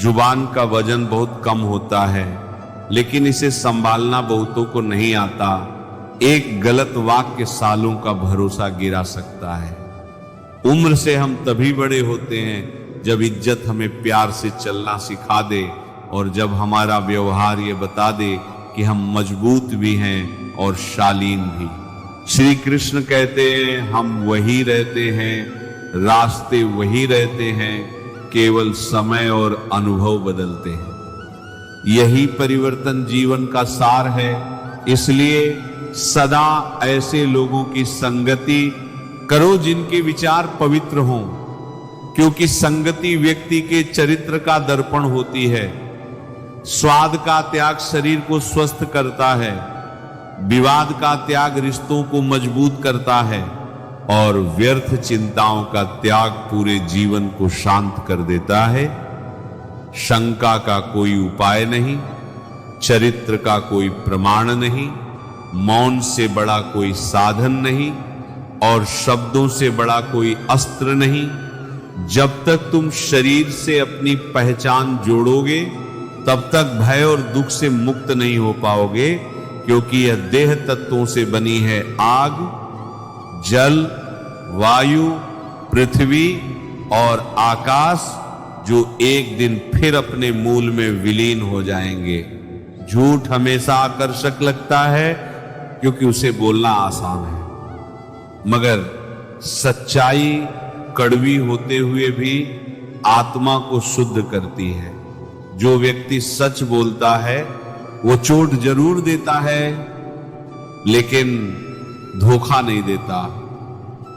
जुबान का वजन बहुत कम होता है, लेकिन इसे संभालना बहुतों को नहीं आता। एक गलत वाक्य सालों का भरोसा गिरा सकता है। उम्र से हम तभी बड़े होते हैं जब इज्जत हमें प्यार से चलना सिखा दे और जब हमारा व्यवहार ये बता दे कि हम मजबूत भी हैं और शालीन भी। श्री कृष्ण कहते हैं हम वही रहते हैं, रास्ते वही रहते हैं, केवल समय और अनुभव बदलते हैं। यही परिवर्तन जीवन का सार है। इसलिए सदा ऐसे लोगों की संगति करो जिनके विचार पवित्र हों, क्योंकि संगति व्यक्ति के चरित्र का दर्पण होती है। स्वाद का त्याग शरीर को स्वस्थ करता है, विवाद का त्याग रिश्तों को मजबूत करता है और व्यर्थ चिंताओं का त्याग पूरे जीवन को शांत कर देता है। शंका का कोई उपाय नहीं, चरित्र का कोई प्रमाण नहीं, मौन से बड़ा कोई साधन नहीं और शब्दों से बड़ा कोई अस्त्र नहीं। जब तक तुम शरीर से अपनी पहचान जोड़ोगे तब तक भय और दुख से मुक्त नहीं हो पाओगे, क्योंकि यह देह तत्वों से बनी है आग, जल, वायु, पृथ्वी और आकाश, जो एक दिन फिर अपने मूल में विलीन हो जाएंगे। झूठ हमेशा आकर्षक लगता है क्योंकि उसे बोलना आसान है, मगर सच्चाई कड़वी होते हुए भी आत्मा को शुद्ध करती है। जो व्यक्ति सच बोलता है वो चोट जरूर देता है, लेकिन धोखा नहीं देता।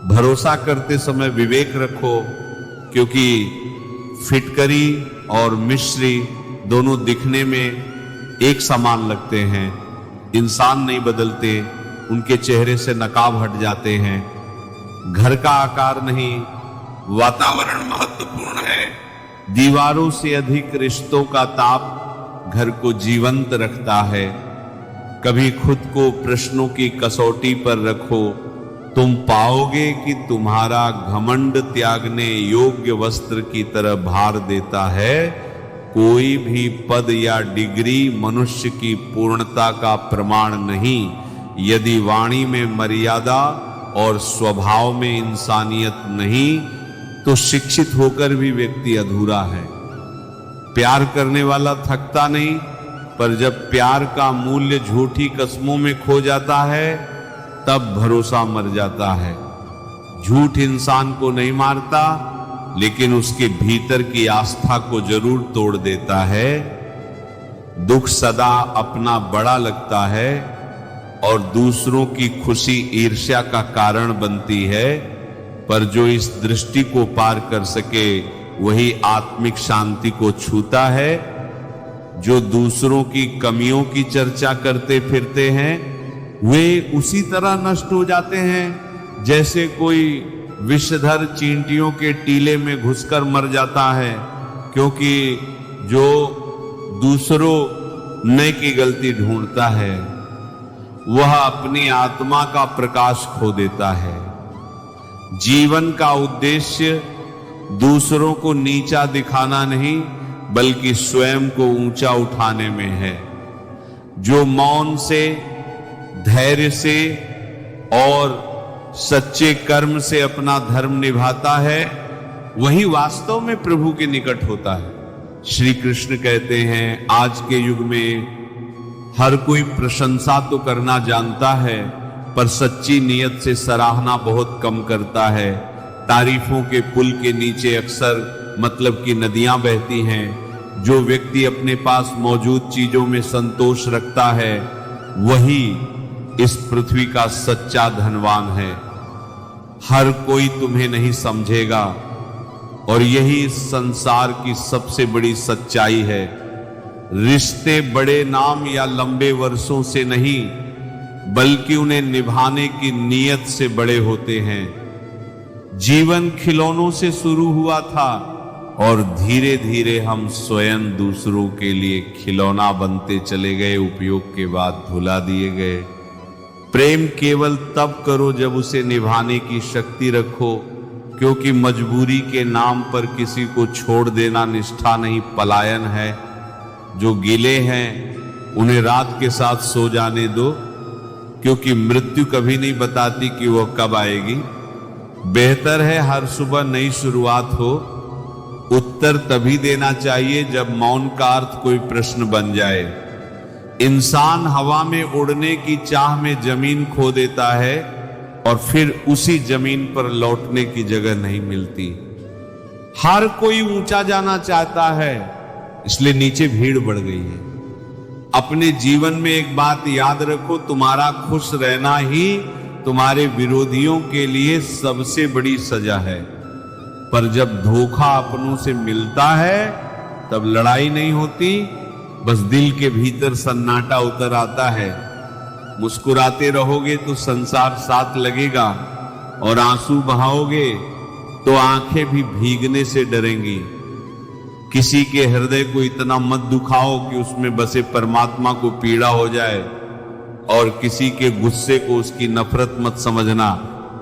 भरोसा करते समय विवेक रखो, क्योंकि फिटकरी और मिश्री दोनों दिखने में एक समान लगते हैं। इंसान नहीं बदलते, उनके चेहरे से नकाब हट जाते हैं। घर का आकार नहीं, वातावरण महत्वपूर्ण है। दीवारों से अधिक रिश्तों का ताप घर को जीवंत रखता है। कभी खुद को प्रश्नों की कसौटी पर रखो, तुम पाओगे कि तुम्हारा घमंड त्यागने योग्य वस्त्र की तरह भार देता है। कोई भी पद या डिग्री मनुष्य की पूर्णता का प्रमाण नहीं, यदि वाणी में मर्यादा और स्वभाव में इंसानियत नहीं तो शिक्षित होकर भी व्यक्ति अधूरा है। प्यार करने वाला थकता नहीं, पर जब प्यार का मूल्य झूठी कस्मों में खो जाता है तब भरोसा मर जाता है। झूठ इंसान को नहीं मारता, लेकिन उसके भीतर की आस्था को जरूर तोड़ देता है। दुख सदा अपना बड़ा लगता है और दूसरों की खुशी ईर्ष्या का कारण बनती है, पर जो इस दृष्टि को पार कर सके वही आत्मिक शांति को छूता है। जो दूसरों की कमियों की चर्चा करते फिरते हैं वे उसी तरह नष्ट हो जाते हैं जैसे कोई विषधर चींटियों के टीले में घुसकर मर जाता है, क्योंकि जो दूसरों ने की गलती ढूंढता है वह अपनी आत्मा का प्रकाश खो देता है। जीवन का उद्देश्य दूसरों को नीचा दिखाना नहीं, बल्कि स्वयं को ऊंचा उठाने में है। जो मौन से, धैर्य से और सच्चे कर्म से अपना धर्म निभाता है वही वास्तव में प्रभु के निकट होता है। श्री कृष्ण कहते हैं आज के युग में हर कोई प्रशंसा तो करना जानता है, पर सच्ची नियत से सराहना बहुत कम करता है। तारीफों के पुल के नीचे अक्सर मतलब की नदियां बहती हैं। जो व्यक्ति अपने पास मौजूद चीजों में संतोष रखता है वही इस पृथ्वी का सच्चा धनवान है। हर कोई तुम्हें नहीं समझेगा और यही इस संसार की सबसे बड़ी सच्चाई है। रिश्ते बड़े नाम या लंबे वर्षों से नहीं, बल्कि उन्हें निभाने की नीयत से बड़े होते हैं। जीवन खिलौनों से शुरू हुआ था और धीरे धीरे हम स्वयं दूसरों के लिए खिलौना बनते चले गए, उपयोग के बाद भुला दिए गए। प्रेम केवल तब करो जब उसे निभाने की शक्ति रखो। क्योंकि मजबूरी के नाम पर किसी को छोड़ देना निष्ठा नहीं, पलायन है। जो गिले हैं उन्हें रात के साथ सो जाने दो, क्योंकि मृत्यु कभी नहीं बताती कि वह कब आएगी। बेहतर है हर सुबह नई शुरुआत हो। उत्तर तभी देना चाहिए जब मौन का अर्थ कोई प्रश्न बन जाए। इंसान हवा में उड़ने की चाह में जमीन खो देता है और फिर उसी जमीन पर लौटने की जगह नहीं मिलती। हर कोई ऊंचा जाना चाहता है, इसलिए नीचे भीड़ बढ़ गई है। अपने जीवन में एक बात याद रखो, तुम्हारा खुश रहना ही तुम्हारे विरोधियों के लिए सबसे बड़ी सजा है। पर जब धोखा अपनों से मिलता है तब लड़ाई नहीं होती, बस दिल के भीतर सन्नाटा उतर आता है। मुस्कुराते रहोगे तो संसार साथ लगेगा, और आंसू बहाओगे तो आंखें भी भीगने से डरेंगी। किसी के हृदय को इतना मत दुखाओ कि उसमें बसे परमात्मा को पीड़ा हो जाए, और किसी के गुस्से को उसकी नफरत मत समझना।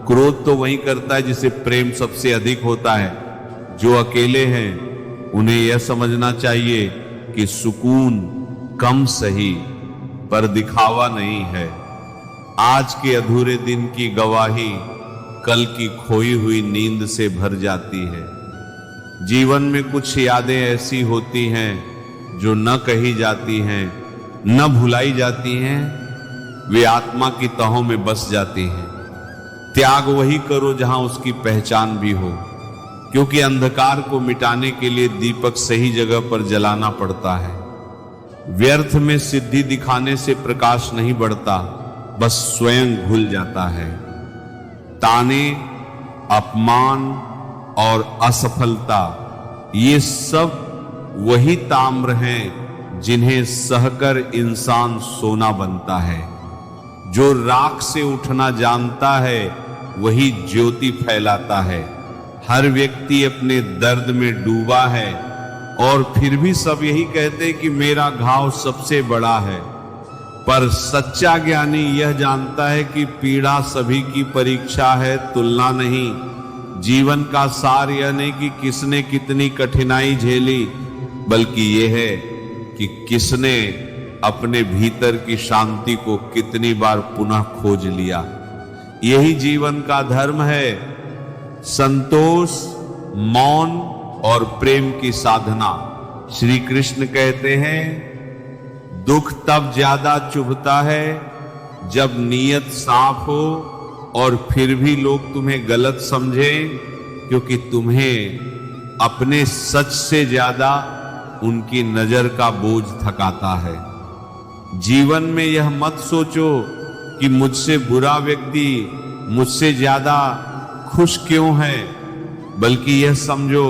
क्रोध तो वही करता है जिसे प्रेम सबसे अधिक होता है। जो अकेले हैं उन्हें यह समझना चाहिए कि सुकून कम सही पर दिखावा नहीं है। आज के अधूरे दिन की गवाही कल की खोई हुई नींद से भर जाती है। जीवन में कुछ यादें ऐसी होती हैं जो न कही जाती हैं, न भुलाई जाती हैं, वे आत्मा की तहों में बस जाती हैं। त्याग वही करो जहां उसकी पहचान भी हो, क्योंकि अंधकार को मिटाने के लिए दीपक सही जगह पर जलाना पड़ता है। व्यर्थ में सिद्धि दिखाने से प्रकाश नहीं बढ़ता, बस स्वयं घुल जाता है। ताने, अपमान और असफलता ये सब वही ताम्र हैं जिन्हें सहकर इंसान सोना बनता है। जो राख से उठना जानता है वही ज्योति फैलाता है। हर व्यक्ति अपने दर्द में डूबा है, और फिर भी सब यही कहते हैं कि मेरा घाव सबसे बड़ा है। पर सच्चा ज्ञानी यह जानता है कि पीड़ा सभी की परीक्षा है, तुलना नहीं। जीवन का सार यह नहीं कि किसने कितनी कठिनाई झेली, बल्कि यह है कि किसने अपने भीतर की शांति को कितनी बार पुनः खोज लिया। यही जीवन का धर्म है। संतोष, मौन और प्रेम की साधना। श्री कृष्ण कहते हैं, दुख तब ज्यादा चुभता है जब नीयत साफ हो और फिर भी लोग तुम्हें गलत समझें, क्योंकि तुम्हें अपने सच से ज्यादा उनकी नजर का बोझ थकाता है। जीवन में यह मत सोचो कि मुझसे बुरा व्यक्ति मुझसे ज्यादा खुश क्यों है, बल्कि यह समझो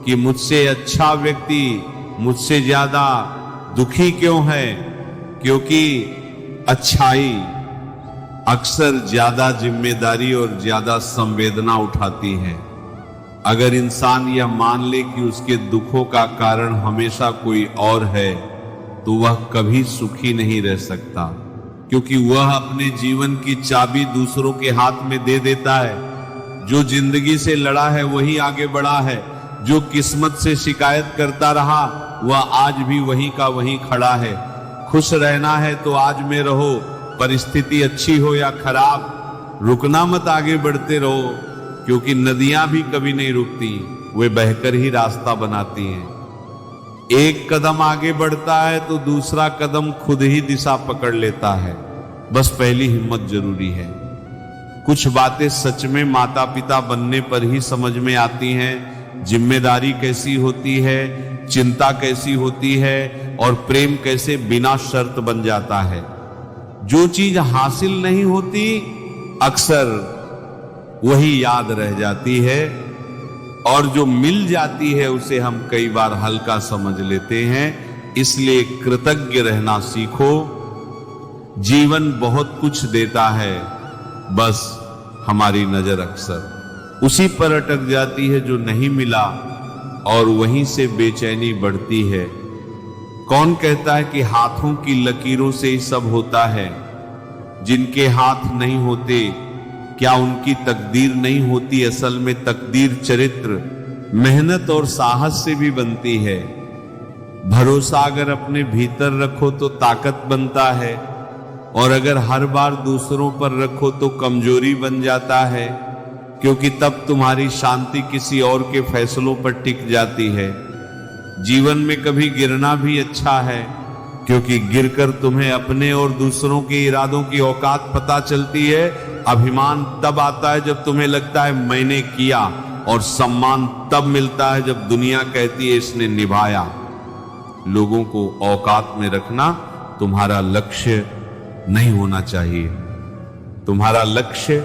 कि मुझसे अच्छा व्यक्ति मुझसे ज्यादा दुखी क्यों है, क्योंकि अच्छाई अक्सर ज्यादा जिम्मेदारी और ज्यादा संवेदना उठाती है। अगर इंसान यह मान ले कि उसके दुखों का कारण हमेशा कोई और है, तो वह कभी सुखी नहीं रह सकता, क्योंकि वह अपने जीवन की चाबी दूसरों के हाथ में दे देता है। जो जिंदगी से लड़ा है वही आगे बढ़ा है। जो किस्मत से शिकायत करता रहा वह आज भी वहीं का वहीं खड़ा है। खुश रहना है तो आज में रहो, परिस्थिति अच्छी हो या खराब, रुकना मत, आगे बढ़ते रहो, क्योंकि नदियां भी कभी नहीं रुकती, वे बहकर ही रास्ता बनाती हैं। एक कदम आगे बढ़ता है तो दूसरा कदम खुद ही दिशा पकड़ लेता है। बस पहली हिम्मत जरूरी है। कुछ बातें सच में माता पिता बनने पर ही समझ में आती हैं। जिम्मेदारी कैसी होती है, चिंता कैसी होती है, और प्रेम कैसे बिना शर्त बन जाता है। जो चीज हासिल नहीं होती अक्सर वही याद रह जाती है, और जो मिल जाती है उसे हम कई बार हल्का समझ लेते हैं। इसलिए कृतज्ञ रहना सीखो। जीवन बहुत कुछ देता है, बस हमारी नजर अक्सर उसी पर अटक जाती है जो नहीं मिला, और वहीं से बेचैनी बढ़ती है। कौन कहता है कि हाथों की लकीरों से ही सब होता है? जिनके हाथ नहीं होते क्या उनकी तकदीर नहीं होती? असल में तकदीर चरित्र, मेहनत और साहस से भी बनती है। भरोसा अगर अपने भीतर रखो तो ताकत बनता है, और अगर हर बार दूसरों पर रखो तो कमजोरी बन जाता है, क्योंकि तब तुम्हारी शांति किसी और के फैसलों पर टिक जाती है। जीवन में कभी गिरना भी अच्छा है, क्योंकि गिरकर तुम्हें अपने और दूसरों के इरादों की औकात पता चलती है। अभिमान तब आता है जब तुम्हें लगता है मैंने किया, और सम्मान तब मिलता है जब दुनिया कहती है इसने निभाया। लोगों को औकात में रखना तुम्हारा लक्ष्य नहीं होना चाहिए। तुम्हारा लक्ष्य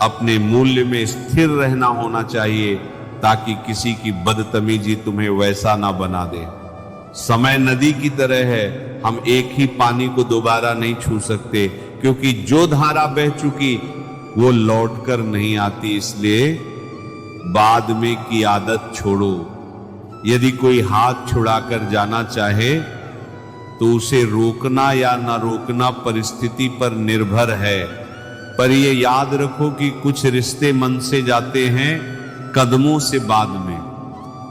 अपने मूल्य में स्थिर रहना होना चाहिए, ताकि किसी की बदतमीजी तुम्हें वैसा ना बना दे। समय नदी की तरह है, हम एक ही पानी को दोबारा नहीं छू सकते, क्योंकि जो धारा बह चुकी वो लौटकर नहीं आती। इसलिए बाद में की आदत छोड़ो। यदि कोई हाथ छुड़ाकर जाना चाहे तो उसे रोकना या ना रोकना परिस्थिति पर निर्भर है। पर ये याद रखो कि कुछ रिश्ते मन से जाते हैं, कदमों से बाद में।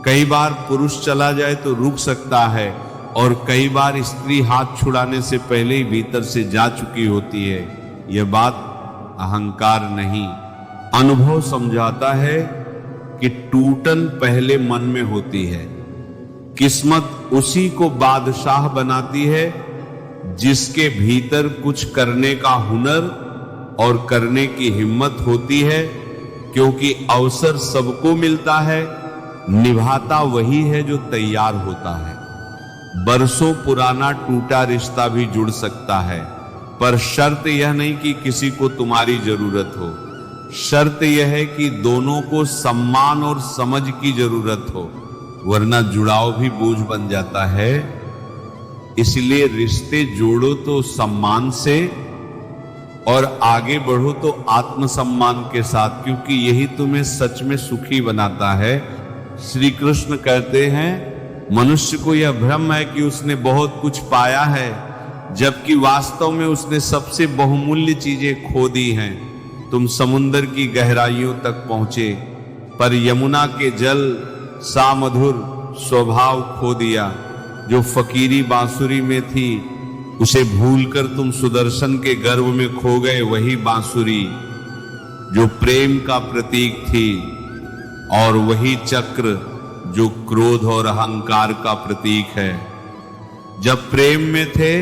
कई बार पुरुष चला जाए तो रुक सकता है, और कई बार स्त्री हाथ छुड़ाने से पहले ही भीतर से जा चुकी होती है। यह बात अहंकार नहीं, अनुभव समझाता है कि टूटन पहले मन में होती है। किस्मत उसी को बादशाह बनाती है जिसके भीतर कुछ करने का हुनर और करने की हिम्मत होती है, क्योंकि अवसर सबको मिलता है, निभाता वही है जो तैयार होता है। बरसों पुराना टूटा रिश्ता भी जुड़ सकता है, पर शर्त यह नहीं कि किसी को तुम्हारी जरूरत हो। शर्त यह है कि दोनों को सम्मान और समझ की जरूरत हो, वरना जुड़ाव भी बोझ बन जाता है। इसलिए रिश्ते जोड़ो तो सम्मान से, और आगे बढ़ो तो आत्मसम्मान के साथ, क्योंकि यही तुम्हें सच में सुखी बनाता है। श्री कृष्ण कहते हैं, मनुष्य को यह भ्रम है कि उसने बहुत कुछ पाया है, जबकि वास्तव में उसने सबसे बहुमूल्य चीजें खो दी हैं। तुम समुद्र की गहराइयों तक पहुंचे, पर यमुना के जल सा मधुर स्वभाव खो दिया। जो फकीरी बांसुरी में थी उसे भूलकर तुम सुदर्शन के गर्भ में खो गए। वही बांसुरी जो प्रेम का प्रतीक थी, और वही चक्र जो क्रोध और अहंकार का प्रतीक है। जब प्रेम में थे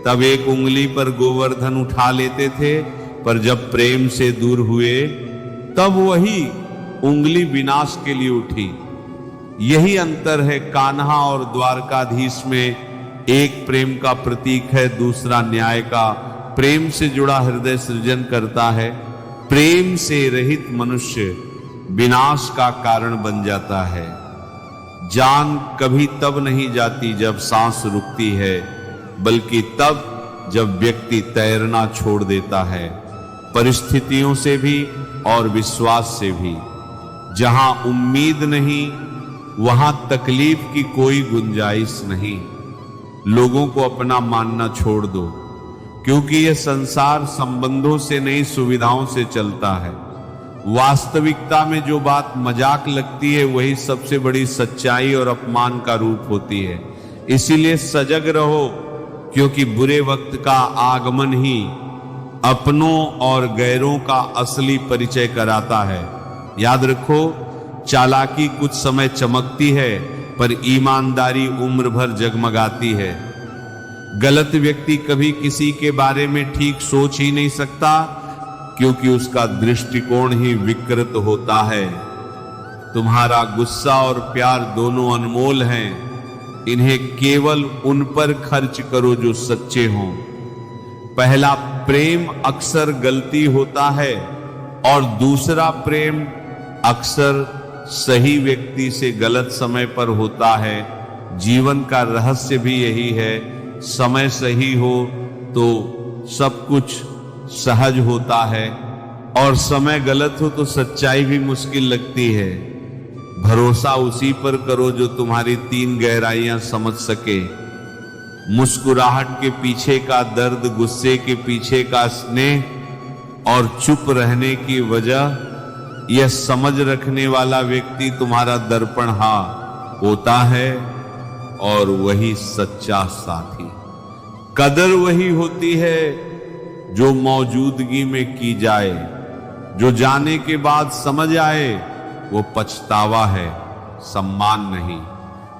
तब एक उंगली पर गोवर्धन उठा लेते थे, पर जब प्रेम से दूर हुए तब वही उंगली विनाश के लिए उठी। यही अंतर है कान्हा और द्वारकाधीश में। एक प्रेम का प्रतीक है, दूसरा न्याय का। प्रेम से जुड़ा हृदय सृजन करता है। प्रेम से रहित मनुष्य विनाश का कारण बन जाता है। जान कभी तब नहीं जाती जब सांस रुकती है, बल्कि तब जब व्यक्ति तैरना छोड़ देता है, परिस्थितियों से भी और विश्वास से भी। जहां उम्मीद नहीं वहां तकलीफ की कोई गुंजाइश नहीं। लोगों को अपना मानना छोड़ दो, क्योंकि यह संसार संबंधों से नहीं सुविधाओं से चलता है। वास्तविकता में जो बात मजाक लगती है वही सबसे बड़ी सच्चाई और अपमान का रूप होती है। इसीलिए सजग रहो, क्योंकि बुरे वक्त का आगमन ही अपनों और गैरों का असली परिचय कराता है। याद रखो, चालाकी कुछ समय चमकती है, पर ईमानदारी उम्र भर जगमगाती है। गलत व्यक्ति कभी किसी के बारे में ठीक सोच ही नहीं सकता, क्योंकि उसका दृष्टिकोण ही विकृत होता है। तुम्हारा गुस्सा और प्यार दोनों अनमोल हैं। इन्हें केवल उन पर खर्च करो जो सच्चे हों। पहला प्रेम अक्सर गलती होता है, और दूसरा प्रेम अक्सर सही व्यक्ति से गलत समय पर होता है। जीवन का रहस्य भी यही है, समय सही हो तो सब कुछ सहज होता है, और समय गलत हो तो सच्चाई भी मुश्किल लगती है। भरोसा उसी पर करो जो तुम्हारी 3 गहराइयां समझ सके। मुस्कुराहट के पीछे का दर्द, गुस्से के पीछे का स्नेह, और चुप रहने की वजह यह समझ रखने वाला व्यक्ति तुम्हारा दर्पणहा होता है और वही सच्चा साथी। कदर वही होती है जो मौजूदगी में की जाए, जो जाने के बाद समझ आए वो पछतावा है, सम्मान नहीं।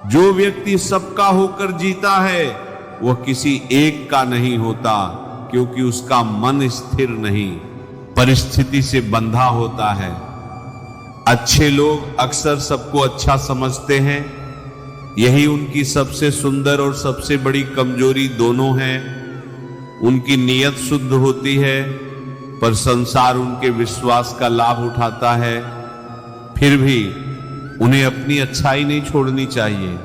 जो व्यक्ति सबका होकर जीता है वह किसी एक का नहीं होता, क्योंकि उसका मन स्थिर नहीं, परिस्थिति से बंधा होता है। अच्छे लोग अक्सर सबको अच्छा समझते हैं, यही उनकी सबसे सुंदर और सबसे बड़ी कमजोरी दोनों है। उनकी नीयत शुद्ध होती है पर संसार उनके विश्वास का लाभ उठाता है। फिर भी उन्हें अपनी अच्छाई नहीं छोड़नी चाहिए,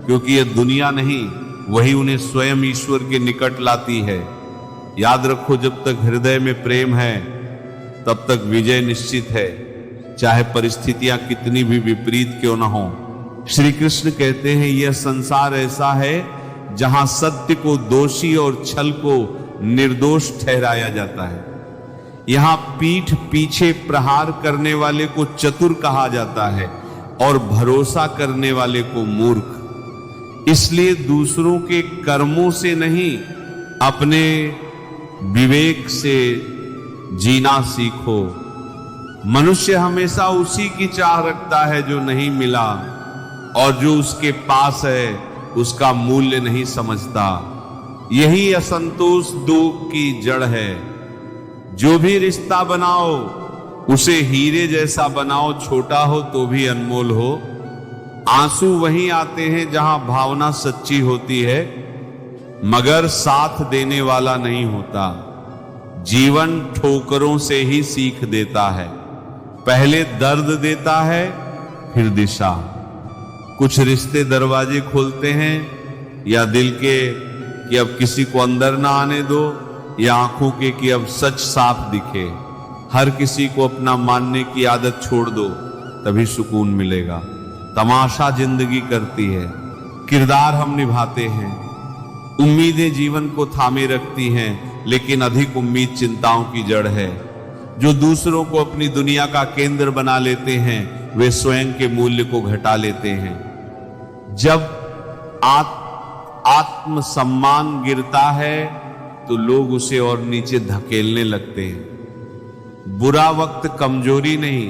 क्योंकि यह दुनिया नहीं, वही उन्हें स्वयं ईश्वर के निकट लाती है। याद रखो, जब तक हृदय में प्रेम है तब तक विजय निश्चित है, चाहे परिस्थितियां कितनी भी विपरीत क्यों न हो। श्री कृष्ण कहते हैं, यह संसार ऐसा है जहां सत्य को दोषी और छल को निर्दोष ठहराया जाता है। यहां पीठ पीछे प्रहार करने वाले को चतुर कहा जाता है और भरोसा करने वाले को मूर्ख। इसलिए दूसरों के कर्मों से नहीं, अपने विवेक से जीना सीखो। मनुष्य हमेशा उसी की चाह रखता है जो नहीं मिला, और जो उसके पास है उसका मूल्य नहीं समझता। यही असंतोष दुख की जड़ है। जो भी रिश्ता बनाओ उसे हीरे जैसा बनाओ, छोटा हो तो भी अनमोल हो। आंसू वहीं आते हैं जहां भावना सच्ची होती है, मगर साथ देने वाला नहीं होता। जीवन ठोकरों से ही सीख देता है, पहले दर्द देता है फिर दिशा। कुछ रिश्ते दरवाजे खोलते हैं या दिल के कि अब किसी को अंदर ना आने दो, या आंखों के कि अब सच साफ दिखे। हर किसी को अपना मानने की आदत छोड़ दो, तभी सुकून मिलेगा। तमाशा जिंदगी करती है, किरदार हम निभाते हैं। उम्मीदें जीवन को थामे रखती हैं, लेकिन अधिक उम्मीद चिंताओं की जड़ है। जो दूसरों को अपनी दुनिया का केंद्र बना लेते हैं वे स्वयं के मूल्य को घटा लेते हैं। जब आत्मसम्मान गिरता है तो लोग उसे और नीचे धकेलने लगते हैं। बुरा वक्त कमजोरी नहीं,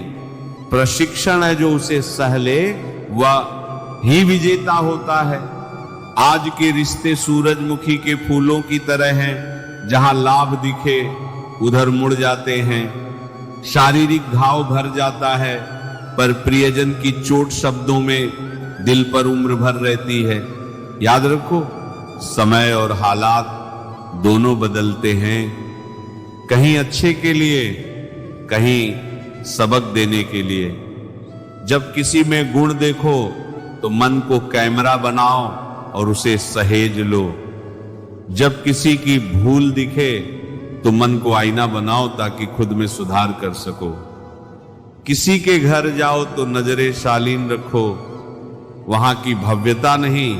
प्रशिक्षण है। जो उसे सह ले वह ही विजेता होता है। आज के रिश्ते सूरजमुखी के फूलों की तरह हैं, जहां लाभ दिखे उधर मुड़ जाते हैं। शारीरिक घाव भर जाता है, पर प्रियजन की चोट शब्दों में दिल पर उम्र भर रहती है। याद रखो, समय और हालात दोनों बदलते हैं, कहीं अच्छे के लिए, कहीं सबक देने के लिए। जब किसी में गुण देखो तो मन को कैमरा बनाओ और उसे सहेज लो। जब किसी की भूल दिखे तो मन को आईना बनाओ ताकि खुद में सुधार कर सको। किसी के घर जाओ तो नजरे शालीन रखो, वहां की भव्यता नहीं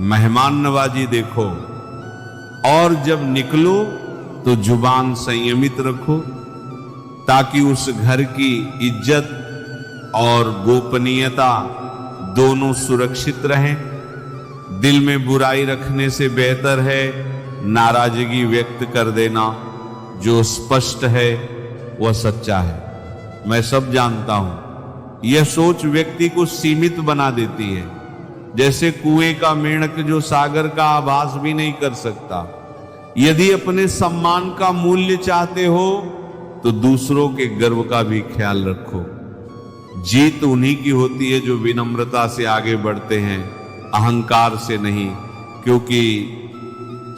मेहमान नवाजी देखो। और जब निकलो तो जुबान संयमित रखो, ताकि उस घर की इज्जत और गोपनीयता दोनों सुरक्षित रहें। दिल में बुराई रखने से बेहतर है नाराजगी व्यक्त कर देना। जो स्पष्ट है वह सच्चा है। मैं सब जानता हूं, यह सोच व्यक्ति को सीमित बना देती है, जैसे कुएं का मेंढक जो सागर का आभास भी नहीं कर सकता। यदि अपने सम्मान का मूल्य चाहते हो तो दूसरों के गर्व का भी ख्याल रखो। जीत उन्हीं की होती है जो विनम्रता से आगे बढ़ते हैं, अहंकार से नहीं। क्योंकि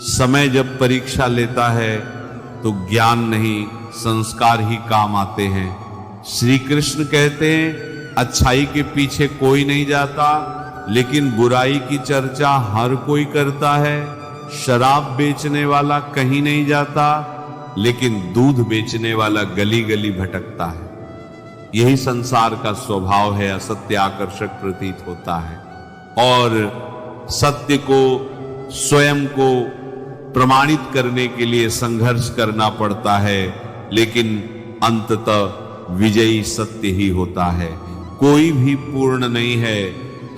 समय जब परीक्षा लेता है तो ज्ञान नहीं संस्कार ही काम आते हैं। श्री कृष्ण कहते हैं, अच्छाई के पीछे कोई नहीं जाता, लेकिन बुराई की चर्चा हर कोई करता है। शराब बेचने वाला कहीं नहीं जाता, लेकिन दूध बेचने वाला गली गली भटकता है। यही संसार का स्वभाव है, असत्य आकर्षक प्रतीत होता है और सत्य को स्वयं को प्रमाणित करने के लिए संघर्ष करना पड़ता है। लेकिन अंततः विजयी सत्य ही होता है। कोई भी पूर्ण नहीं है,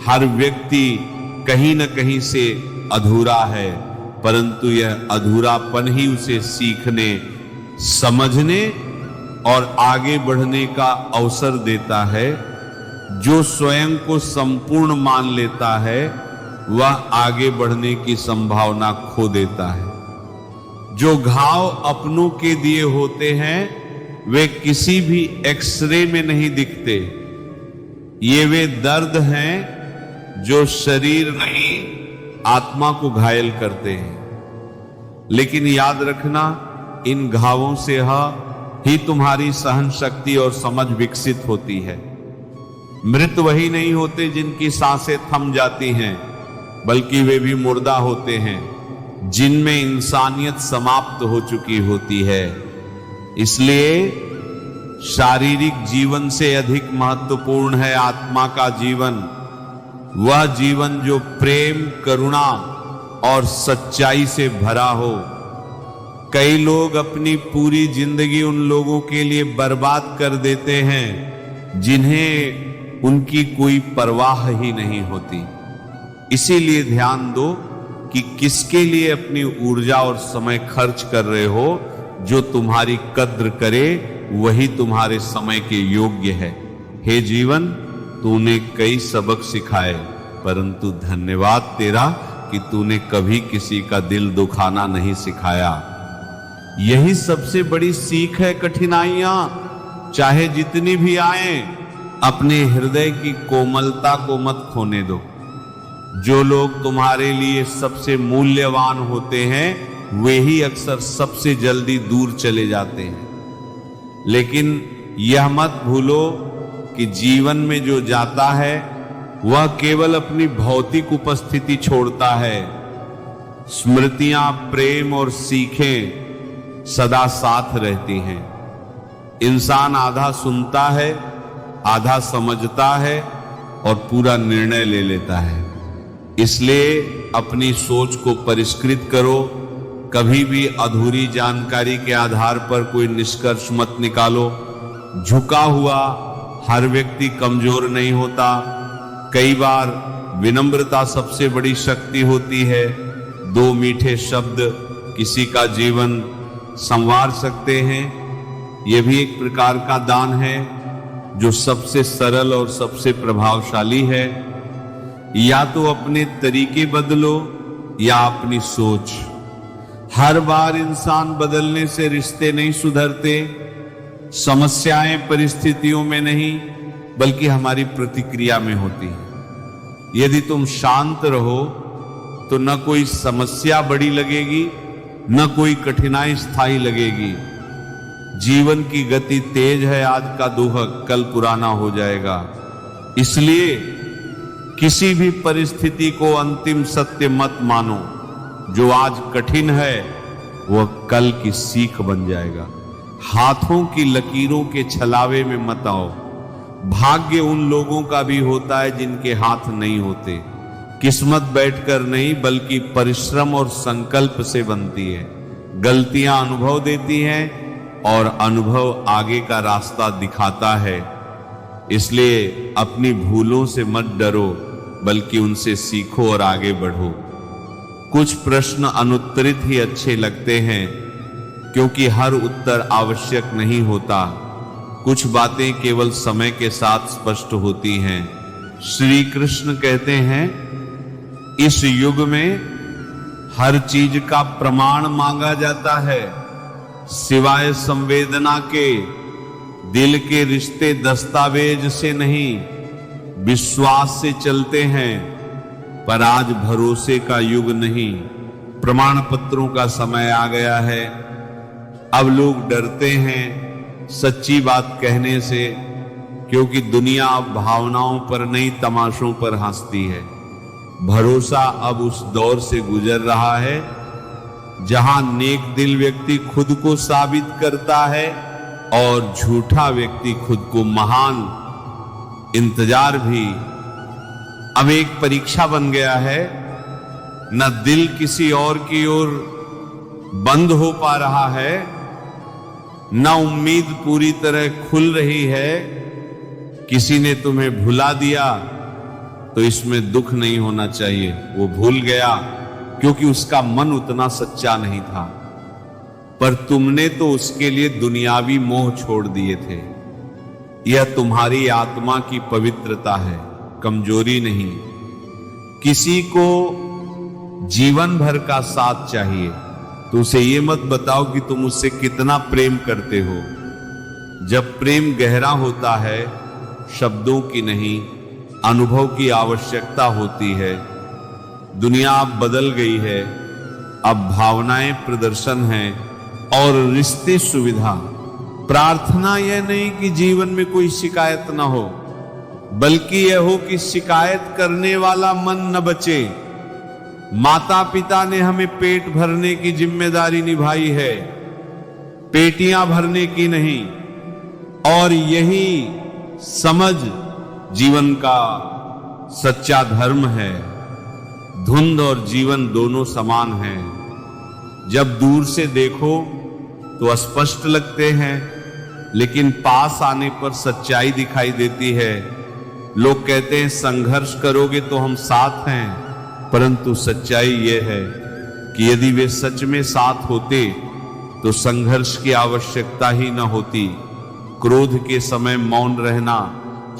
हर व्यक्ति कहीं न कहीं से अधूरा है, परंतु यह अधूरापन ही उसे सीखने, समझने और आगे बढ़ने का अवसर देता है। जो स्वयं को संपूर्ण मान लेता है वह आगे बढ़ने की संभावना खो देता है। जो घाव अपनों के दिए होते हैं वे किसी भी एक्सरे में नहीं दिखते। ये वे दर्द हैं जो शरीर नहीं आत्मा को घायल करते हैं। लेकिन याद रखना, इन घावों से ही तुम्हारी सहन शक्ति और समझ विकसित होती है। मृत वही नहीं होते जिनकी सांसें थम जाती हैं, बल्कि वे भी मुर्दा होते हैं जिनमें इंसानियत समाप्त हो चुकी होती है। इसलिए शारीरिक जीवन से अधिक महत्वपूर्ण है आत्मा का जीवन, वह जीवन जो प्रेम, करुणा और सच्चाई से भरा हो। कई लोग अपनी पूरी जिंदगी उन लोगों के लिए बर्बाद कर देते हैं जिन्हें उनकी कोई परवाह ही नहीं होती। इसीलिए ध्यान दो कि किसके लिए अपनी ऊर्जा और समय खर्च कर रहे हो। जो तुम्हारी कद्र करे वही तुम्हारे समय के योग्य है। हे जीवन, तूने कई सबक सिखाए, परंतु धन्यवाद तेरा कि तूने कभी किसी का दिल दुखाना नहीं सिखाया। यही सबसे बड़ी सीख है। कठिनाइयां चाहे जितनी भी आए, अपने हृदय की कोमलता को मत खोने दो। जो लोग तुम्हारे लिए सबसे मूल्यवान होते हैं वे ही अक्सर सबसे जल्दी दूर चले जाते हैं। लेकिन यह मत भूलो कि जीवन में जो जाता है वह केवल अपनी भौतिक उपस्थिति छोड़ता है। स्मृतियां, प्रेम और सीखें सदा साथ रहती हैं। इंसान आधा सुनता है, आधा समझता है और पूरा निर्णय ले लेता है। इसलिए अपनी सोच को परिष्कृत करो। कभी भी अधूरी जानकारी के आधार पर कोई निष्कर्ष मत निकालो। झुका हुआ हर व्यक्ति कमजोर नहीं होता। कई बार विनम्रता सबसे बड़ी शक्ति होती है। दो मीठे शब्द किसी का जीवन संवार सकते हैं। यह भी एक प्रकार का दान है जो सबसे सरल और सबसे प्रभावशाली है। या तो अपने तरीके बदलो या अपनी सोच। हर बार इंसान बदलने से रिश्ते नहीं सुधरते। समस्याएं परिस्थितियों में नहीं बल्कि हमारी प्रतिक्रिया में होती है। यदि तुम शांत रहो तो न कोई समस्या बड़ी लगेगी, न कोई कठिनाई स्थायी लगेगी। जीवन की गति तेज है, आज का दुहक कल पुराना हो जाएगा। इसलिए किसी भी परिस्थिति को अंतिम सत्य मत मानो। जो आज कठिन है वह कल की सीख बन जाएगा। हाथों की लकीरों के छलावे में मत आओ। भाग्य उन लोगों का भी होता है जिनके हाथ नहीं होते। किस्मत बैठकर नहीं बल्कि परिश्रम और संकल्प से बनती है। गलतियां अनुभव देती हैं और अनुभव आगे का रास्ता दिखाता है। इसलिए अपनी भूलों से मत डरो बल्कि उनसे सीखो और आगे बढ़ो। कुछ प्रश्न अनुत्तरित ही अच्छे लगते हैं क्योंकि हर उत्तर आवश्यक नहीं होता। कुछ बातें केवल समय के साथ स्पष्ट होती हैं। श्री कृष्ण कहते हैं, इस युग में हर चीज का प्रमाण मांगा जाता है सिवाय संवेदना के। दिल के रिश्ते दस्तावेज से नहीं विश्वास से चलते हैं। पर आज भरोसे का युग नहीं, प्रमाण पत्रों का समय आ गया है। अब लोग डरते हैं सच्ची बात कहने से, क्योंकि दुनिया अब भावनाओं पर नहीं तमाशों पर हंसती है। भरोसा अब उस दौर से गुजर रहा है जहां नेक दिल व्यक्ति खुद को साबित करता है और झूठा व्यक्ति खुद को महान। इंतजार भी अब एक परीक्षा बन गया है। न दिल किसी और की ओर बंद हो पा रहा है, ना उम्मीद पूरी तरह खुल रही है, किसी ने तुम्हें भुला दिया तो इसमें दुख नहीं होना चाहिए। वो भूल गया क्योंकि उसका मन उतना सच्चा नहीं था, पर तुमने तो उसके लिए दुनियावी मोह छोड़ दिए थे। यह तुम्हारी आत्मा की पवित्रता है, कमजोरी नहीं। किसी को जीवन भर का साथ चाहिए तो उसे ये मत बताओ कि तुम उससे कितना प्रेम करते हो। जब प्रेम गहरा होता है, शब्दों की नहीं, अनुभव की आवश्यकता होती है। दुनिया अब बदल गई है, अब भावनाएं प्रदर्शन हैं और रिश्ते सुविधा। प्रार्थना यह नहीं कि जीवन में कोई शिकायत ना हो, बल्कि यह हो कि शिकायत करने वाला मन न बचे। माता पिता ने हमें पेट भरने की जिम्मेदारी निभाई है, पेटियां भरने की नहीं। और यही समझ जीवन का सच्चा धर्म है। धुंध और जीवन दोनों समान हैं। जब दूर से देखो तो अस्पष्ट लगते हैं, लेकिन पास आने पर सच्चाई दिखाई देती है। लोग कहते हैं संघर्ष करोगे तो हम साथ हैं, परंतु सच्चाई यह है कि यदि वे सच में साथ होते तो संघर्ष की आवश्यकता ही न होती। क्रोध के समय मौन रहना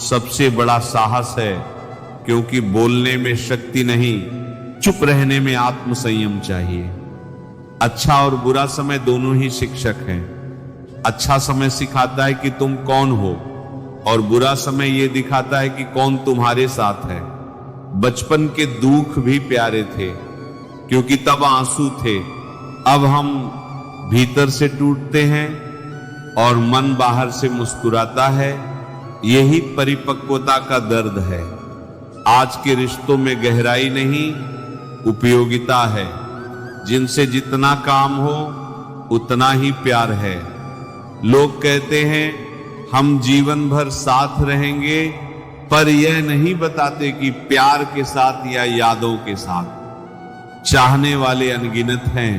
सबसे बड़ा साहस है, क्योंकि बोलने में शक्ति नहीं, चुप रहने में आत्म संयम चाहिए। अच्छा और बुरा समय दोनों ही शिक्षक हैं। अच्छा समय सिखाता है कि तुम कौन हो, और बुरा समय यह दिखाता है कि कौन तुम्हारे साथ है। बचपन के दुख भी प्यारे थे, क्योंकि तब आंसू थे। अब हम भीतर से टूटते हैं और मन बाहर से मुस्कुराता है। यही परिपक्वता का दर्द है। आज के रिश्तों में गहराई नहीं, उपयोगिता है। जिनसे जितना काम हो उतना ही प्यार है। लोग कहते हैं हम जीवन भर साथ रहेंगे, पर यह नहीं बताते कि प्यार के साथ या यादों के साथ। चाहने वाले अनगिनत हैं,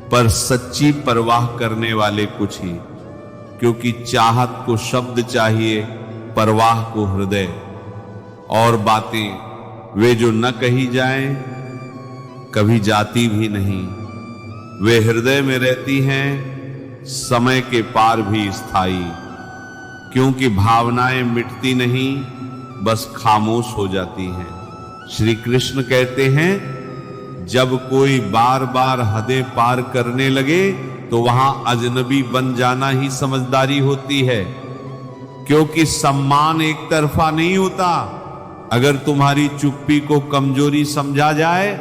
पर सच्ची परवाह करने वाले कुछ ही। क्योंकि चाहत को शब्द चाहिए, परवाह को हृदय। और बातें वे जो न कही जाएं, कभी जाती भी नहीं। वे हृदय में रहती हैं, समय के पार भी स्थायी। क्योंकि भावनाएं मिटती नहीं, बस खामोश हो जाती हैं। श्री कृष्ण कहते हैं, जब कोई बार बार हदें पार करने लगे तो वहां अजनबी बन जाना ही समझदारी होती है। क्योंकि सम्मान एक तरफा नहीं होता। अगर तुम्हारी चुप्पी को कमजोरी समझा जाए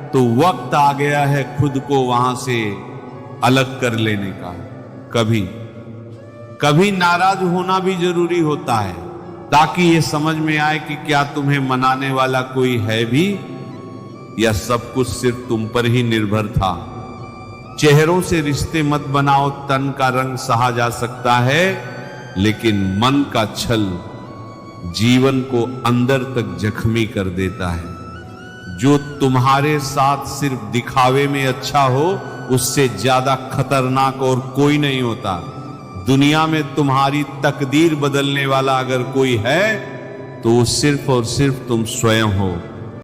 तो वक्त आ गया है खुद को वहां से अलग कर लेने का। कभी कभी नाराज होना भी जरूरी होता है, ताकि ये समझ में आए कि क्या तुम्हें मनाने वाला कोई है भी, या सब कुछ सिर्फ तुम पर ही निर्भर था। चेहरों से रिश्ते मत बनाओ। तन का रंग सहा जा सकता है, लेकिन मन का छल जीवन को अंदर तक जख्मी कर देता है। जो तुम्हारे साथ सिर्फ दिखावे में अच्छा हो, उससे ज्यादा खतरनाक और कोई नहीं होता। दुनिया में तुम्हारी तकदीर बदलने वाला अगर कोई है तो वो सिर्फ और सिर्फ तुम स्वयं हो।